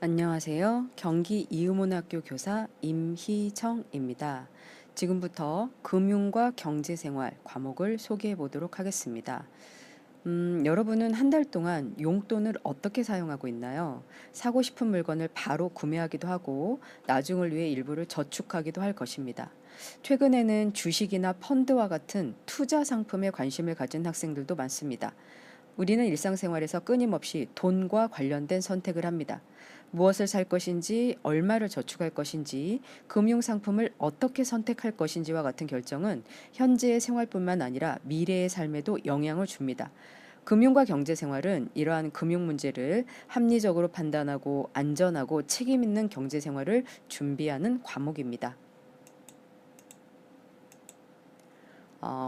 안녕하세요. 경기 이음원학교 교사 임희청입니다. 지금부터 금융과 경제생활 과목을 소개해 보도록 하겠습니다. 여러분은 한 달 동안 용돈을 어떻게 사용하고 있나요? 사고 싶은 물건을 바로 구매하기도 하고 나중을 위해 일부를 저축하기도 할 것입니다. 최근에는 주식이나 펀드와 같은 투자 상품에 관심을 가진 학생들도 많습니다. 우리는 일상생활에서 끊임없이 돈과 관련된 선택을 합니다. 무엇을 살 것인지, 얼마를 저축할 것인지, 금융상품을 어떻게 선택할 것인지와 같은 결정은 현재의 생활뿐만 아니라 미래의 삶에도 영향을 줍니다. 금융과 경제생활은 이러한 금융 문제를 합리적으로 판단하고 안전하고 책임 있는 경제생활을 준비하는 과목입니다.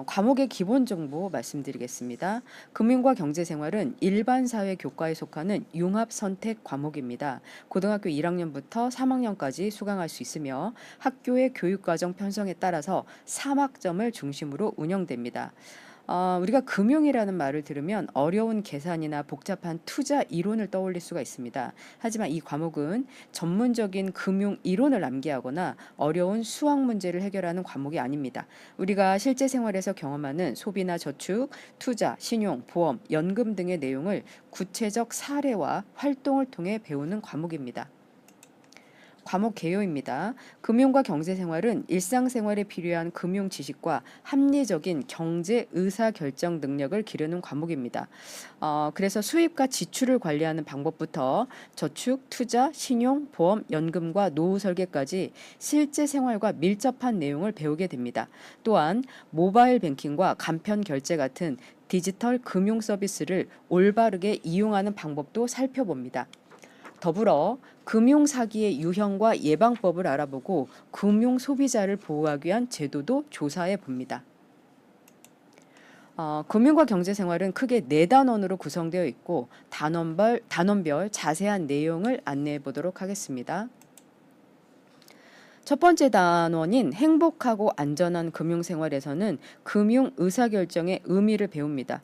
과목의 기본 정보 말씀드리겠습니다. 금융과 경제생활은 일반 사회 교과에 속하는 융합 선택 과목입니다. 고등학교 1학년부터 3학년까지 수강할 수 있으며 학교의 교육과정 편성에 따라서 3학점을 중심으로 운영됩니다. 우리가 금융이라는 말을 들으면 어려운 계산이나 복잡한 투자 이론을 떠올릴 수가 있습니다. 하지만 이 과목은 전문적인 금융 이론을 암기하거나 어려운 수학 문제를 해결하는 과목이 아닙니다. 우리가 실제 생활에서 경험하는 소비나 저축, 투자, 신용, 보험, 연금 등의 내용을 구체적 사례와 활동을 통해 배우는 과목입니다. 과목 개요입니다. 금융과 경제생활은 일상생활에 필요한 금융 지식과 합리적인 경제 의사결정 능력을 기르는 과목입니다. 그래서 수입과 지출을 관리하는 방법부터 저축, 투자, 신용, 보험, 연금과 노후 설계까지 실제 생활과 밀접한 내용을 배우게 됩니다. 또한 모바일 뱅킹과 간편 결제 같은 디지털 금융 서비스를 올바르게 이용하는 방법도 살펴봅니다. 더불어 금융 사기의 유형과 예방법을 알아보고 금융 소비자를 보호하기 위한 제도도 조사해 봅니다. 금융과 경제생활은 크게 4단원으로 구성되어 있고 단원별 자세한 내용을 안내해 보도록 하겠습니다. 첫 번째 단원인 행복하고 안전한 금융생활에서는 금융 의사결정의 의미를 배웁니다.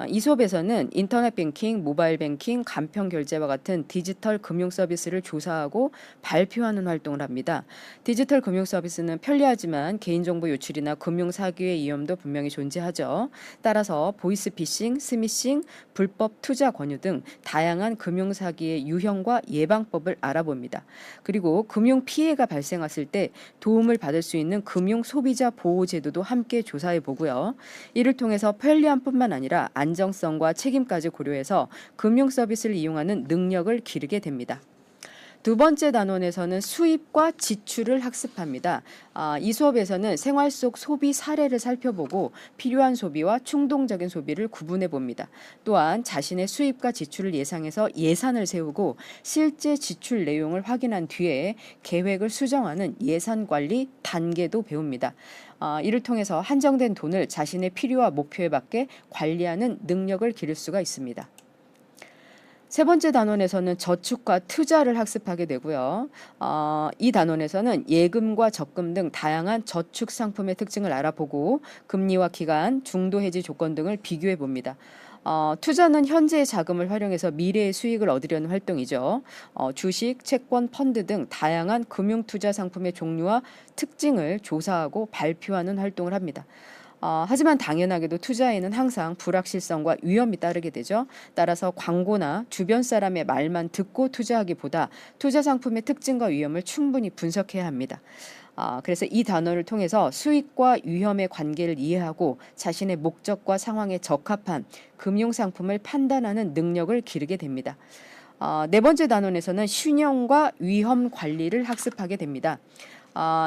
이 수업에서는 인터넷 뱅킹, 모바일 뱅킹, 간편 결제와 같은 디지털 금융 서비스를 조사하고 발표하는 활동을 합니다. 디지털 금융 서비스는 편리하지만 개인정보 유출이나 금융 사기의 위험도 분명히 존재하죠. 따라서 보이스피싱, 스미싱, 불법 투자 권유 등 다양한 금융 사기의 유형과 예방법을 알아봅니다. 그리고 금융 피해가 발생했을 때 도움을 받을 수 있는 금융 소비자 보호 제도도 함께 조사해 보고요. 이를 통해서 편리함뿐만 아니라 안정성과 책임까지 고려해서 금융 서비스를 이용하는 능력을 기르게 됩니다. 두 번째 단원에서는 수입과 지출을 학습합니다. 이 수업에서는 생활 속 소비 사례를 살펴보고 필요한 소비와 충동적인 소비를 구분해 봅니다. 또한 자신의 수입과 지출을 예상해서 예산을 세우고 실제 지출 내용을 확인한 뒤에 계획을 수정하는 예산 관리 단계도 배웁니다. 이를 통해서 한정된 돈을 자신의 필요와 목표에 맞게 관리하는 능력을 기를 수가 있습니다. 세 번째 단원에서는 저축과 투자를 학습하게 되고요. 이 단원에서는 예금과 적금 등 다양한 저축 상품의 특징을 알아보고 금리와 기간, 중도 해지 조건 등을 비교해 봅니다. 투자는 현재의 자금을 활용해서 미래의 수익을 얻으려는 활동이죠. 주식, 채권, 펀드 등 다양한 금융 투자 상품의 종류와 특징을 조사하고 발표하는 활동을 합니다. 하지만 당연하게도 투자에는 항상 불확실성과 위험이 따르게 되죠. 따라서 광고나 주변 사람의 말만 듣고 투자하기보다 투자 상품의 특징과 위험을 충분히 분석해야 합니다. 그래서 이 단어를 통해서 수익과 위험의 관계를 이해하고 자신의 목적과 상황에 적합한 금융상품을 판단하는 능력을 기르게 됩니다. 네 번째 단원에서는 신용과 위험 관리를 학습하게 됩니다.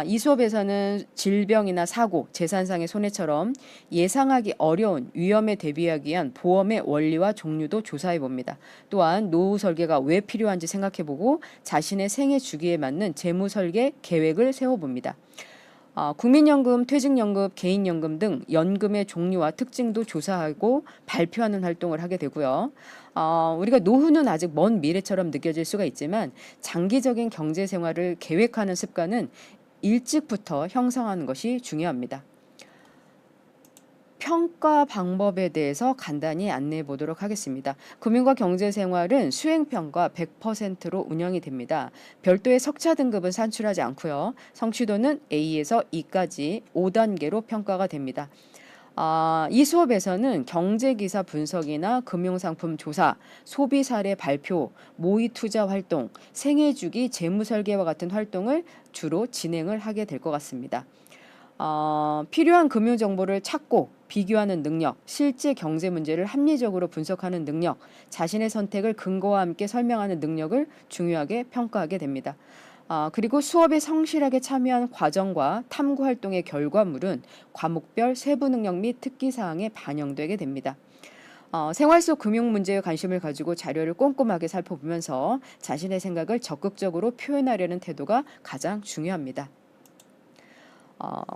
이 수업에서는 질병이나 사고, 재산상의 손해처럼 예상하기 어려운 위험에 대비하기 위한 보험의 원리와 종류도 조사해 봅니다. 또한 노후 설계가 왜 필요한지 생각해 보고 자신의 생애 주기에 맞는 재무 설계 계획을 세워 봅니다. 국민연금, 퇴직연금, 개인연금 등 연금의 종류와 특징도 조사하고 발표하는 활동을 하게 되고요. 우리가 노후는 아직 먼 미래처럼 느껴질 수가 있지만 장기적인 경제 생활을 계획하는 습관은 일찍부터 형성하는 것이 중요합니다. 평가 방법에 대해서 간단히 안내해 보도록 하겠습니다. 금융과 경제생활은 수행평가 100%로 운영이 됩니다. 별도의 석차 등급은 산출하지 않고요. 성취도는 A에서 E까지 5단계로 평가가 됩니다. 이 수업에서는 경제기사 분석이나 금융상품 조사, 소비 사례 발표, 모의 투자 활동, 생애주기 재무설계와 같은 활동을 주로 진행을 하게 될 것 같습니다. 필요한 금융 정보를 찾고 비교하는 능력, 실제 경제 문제를 합리적으로 분석하는 능력, 자신의 선택을 근거와 함께 설명하는 능력을 중요하게 평가하게 됩니다. 그리고 수업에 성실하게 참여한 과정과 탐구 활동의 결과물은 과목별 세부 능력 및 특기 사항에 반영되게 됩니다. 생활 속 금융 문제에 관심을 가지고 자료를 꼼꼼하게 살펴보면서 자신의 생각을 적극적으로 표현하려는 태도가 가장 중요합니다.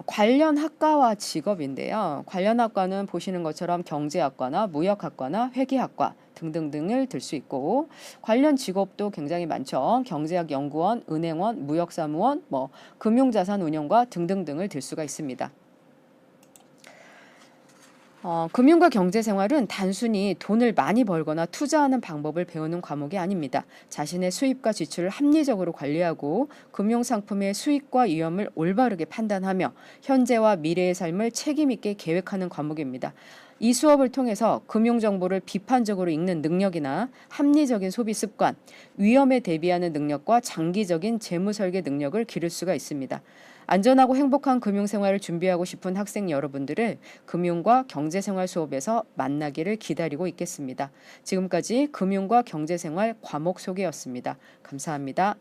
관련 학과와 직업인데요. 관련 학과는 보시는 것처럼 경제학과나 무역학과나 회계학과 등등등을 들 수 있고, 관련 직업도 굉장히 많죠. 경제학 연구원, 은행원, 무역사무원, 금융자산운용가 등등등을 들 수가 있습니다. 금융과 경제생활은 단순히 돈을 많이 벌거나 투자하는 방법을 배우는 과목이 아닙니다. 자신의 수입과 지출을 합리적으로 관리하고 금융상품의 수익과 위험을 올바르게 판단하며 현재와 미래의 삶을 책임있게 계획하는 과목입니다. 이 수업을 통해서 금융정보를 비판적으로 읽는 능력이나 합리적인 소비 습관, 위험에 대비하는 능력과 장기적인 재무설계 능력을 기를 수가 있습니다. 안전하고 행복한 금융생활을 준비하고 싶은 학생 여러분들을 금융과 경제생활 수업에서 만나기를 기다리고 있겠습니다. 지금까지 금융과 경제생활 과목 소개였습니다. 감사합니다.